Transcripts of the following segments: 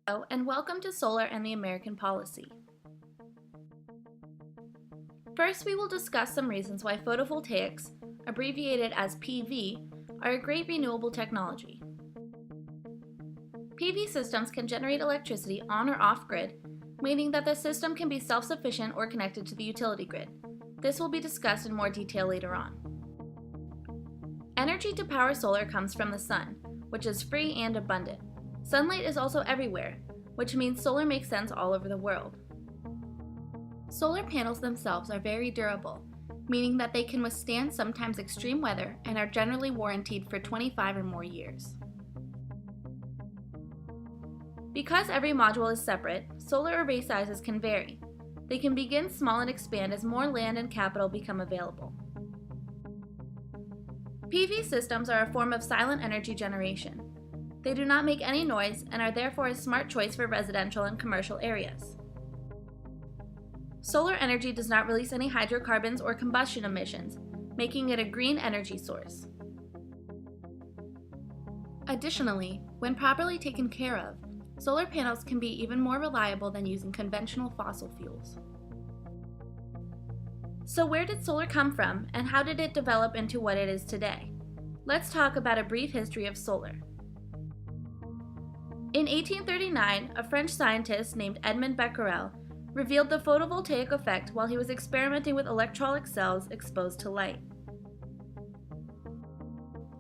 Hello, and welcome to Solar and the American Policy. First, we will discuss some reasons why photovoltaics, abbreviated as PV, are a great renewable technology. PV systems can generate electricity on or off-grid, meaning that the system can be self-sufficient or connected to the utility grid. This will be discussed in more detail later on. Energy to power solar comes from the sun, which is free and abundant. Sunlight is also everywhere, which means solar makes sense all over the world. Solar panels themselves are very durable, meaning that they can withstand sometimes extreme weather and are generally warranted for 25 or more years. Because every module is separate, solar array sizes can vary. They can begin small and expand as more land and capital become available. PV systems are a form of silent energy generation. They do not make any noise and are therefore a smart choice for residential and commercial areas. Solar energy does not release any hydrocarbons or combustion emissions, making it a green energy source. Additionally, when properly taken care of, solar panels can be even more reliable than using conventional fossil fuels. So where did solar come from, and how did it develop into what it is today? Let's talk about a brief history of solar. In 1839, a French scientist named Edmond Becquerel revealed the photovoltaic effect while he was experimenting with electrolytic cells exposed to light.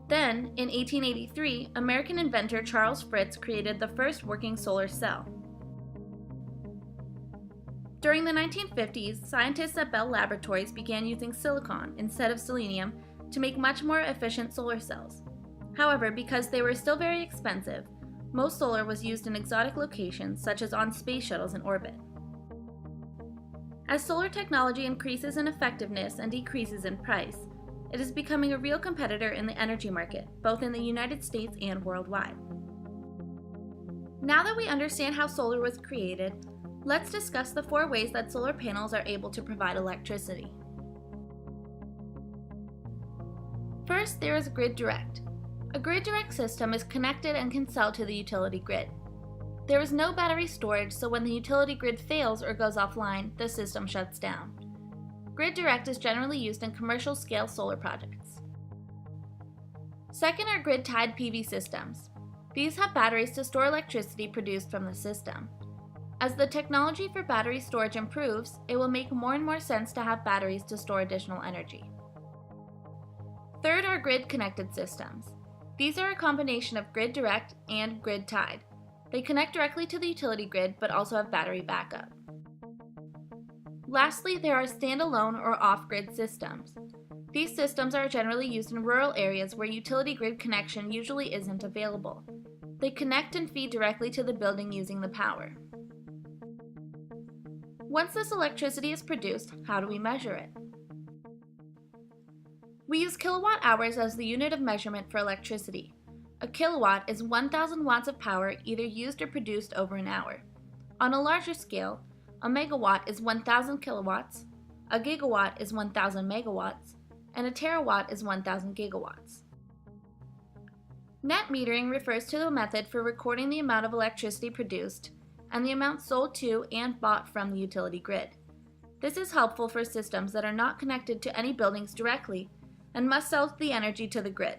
Then, in 1883, American inventor Charles Fritts created the first working solar cell. During the 1950s, scientists at Bell Laboratories began using silicon instead of selenium to make much more efficient solar cells. However, because they were still very expensive, most solar was used in exotic locations such as on space shuttles in orbit. As solar technology increases in effectiveness and decreases in price, it is becoming a real competitor in the energy market, both in the United States and worldwide. Now that we understand how solar was created, let's discuss the 4 ways that solar panels are able to provide electricity. First, there is grid direct. A grid direct system is connected and can sell to the utility grid. There is no battery storage, so when the utility grid fails or goes offline, the system shuts down. Grid direct is generally used in commercial scale solar projects. Second are grid tied PV systems. These have batteries to store electricity produced from the system. As the technology for battery storage improves, it will make more and more sense to have batteries to store additional energy. Third are grid connected systems. These are a combination of grid direct and grid tied. They connect directly to the utility grid but also have battery backup. Lastly, there are standalone or off-grid systems. These systems are generally used in rural areas where utility grid connection usually isn't available. They connect and feed directly to the building using the power. Once this electricity is produced, how do we measure it? We use kilowatt hours as the unit of measurement for electricity. A kilowatt is 1,000 watts of power either used or produced over an hour. On a larger scale, a megawatt is 1,000 kilowatts, a gigawatt is 1,000 megawatts, and a terawatt is 1,000 gigawatts. Net metering refers to the method for recording the amount of electricity produced and the amount sold to and bought from the utility grid. This is helpful for systems that are not connected to any buildings directly and must sell the energy to the grid.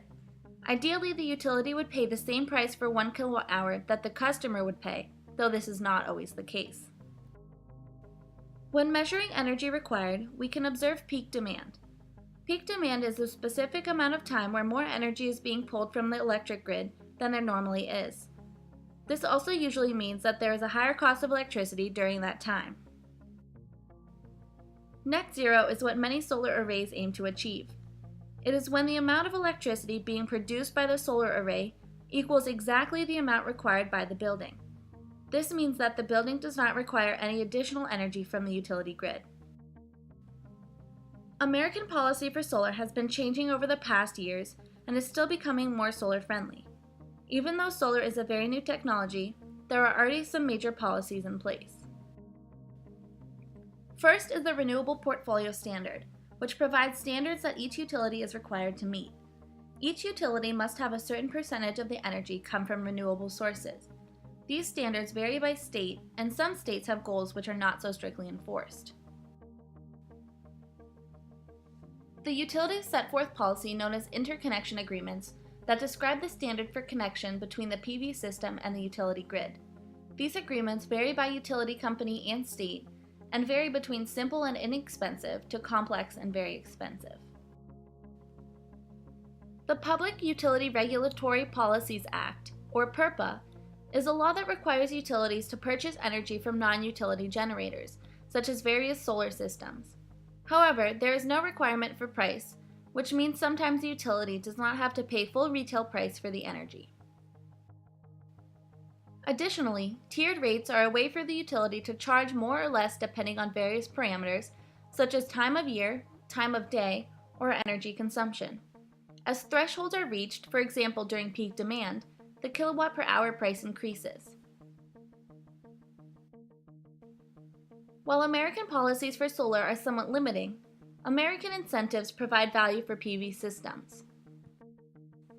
Ideally, the utility would pay the same price for 1 kilowatt hour that the customer would pay, though this is not always the case. When measuring energy required, we can observe peak demand. Peak demand is the specific amount of time where more energy is being pulled from the electric grid than there normally is. This also usually means that there is a higher cost of electricity during that time. Net zero is what many solar arrays aim to achieve. It is when the amount of electricity being produced by the solar array equals exactly the amount required by the building. This means that the building does not require any additional energy from the utility grid. American policy for solar has been changing over the past years and is still becoming more solar friendly. Even though solar is a very new technology, there are already some major policies in place. First is the Renewable Portfolio Standard, which provides standards that each utility is required to meet. Each utility must have a certain percentage of the energy come from renewable sources. These standards vary by state, and some states have goals which are not so strictly enforced. The utilities set forth policy known as interconnection agreements that describe the standard for connection between the PV system and the utility grid. These agreements vary by utility company and state, and vary between simple and inexpensive to complex and very expensive. The Public Utility Regulatory Policies Act, or PURPA, is a law that requires utilities to purchase energy from non-utility generators, such as various solar systems. However, there is no requirement for price, which means sometimes the utility does not have to pay full retail price for the energy. Additionally, tiered rates are a way for the utility to charge more or less depending on various parameters, such as time of year, time of day, or energy consumption. As thresholds are reached, for example during peak demand, the kilowatt per hour price increases. While American policies for solar are somewhat limiting, American incentives provide value for PV systems.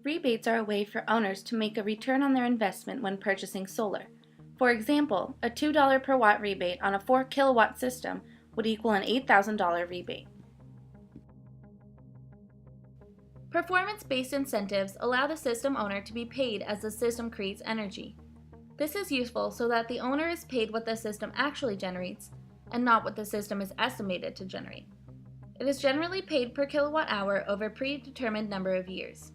Rebates are a way for owners to make a return on their investment when purchasing solar. For example, a $2 per watt rebate on a 4 kilowatt system would equal an $8,000 rebate. Performance-based incentives allow the system owner to be paid as the system creates energy. This is useful so that the owner is paid what the system actually generates and not what the system is estimated to generate. It is generally paid per kilowatt hour over a predetermined number of years.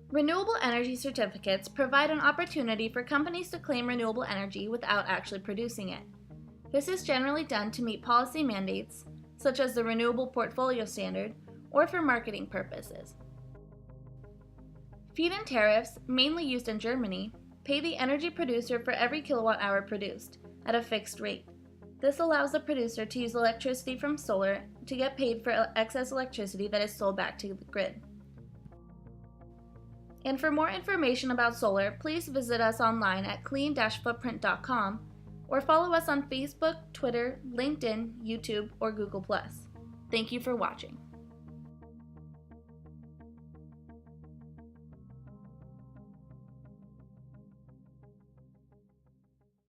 Renewable energy certificates provide an opportunity for companies to claim renewable energy without actually producing it. This is generally done to meet policy mandates, such as the Renewable Portfolio Standard, or for marketing purposes. Feed-in tariffs, mainly used in Germany, pay the energy producer for every kilowatt hour produced, at a fixed rate. This allows the producer to use electricity from solar to get paid for excess electricity that is sold back to the grid. And for more information about solar, please visit us online at clean-footprint.com or follow us on Facebook, Twitter, LinkedIn, YouTube, or Google+. Thank you for watching.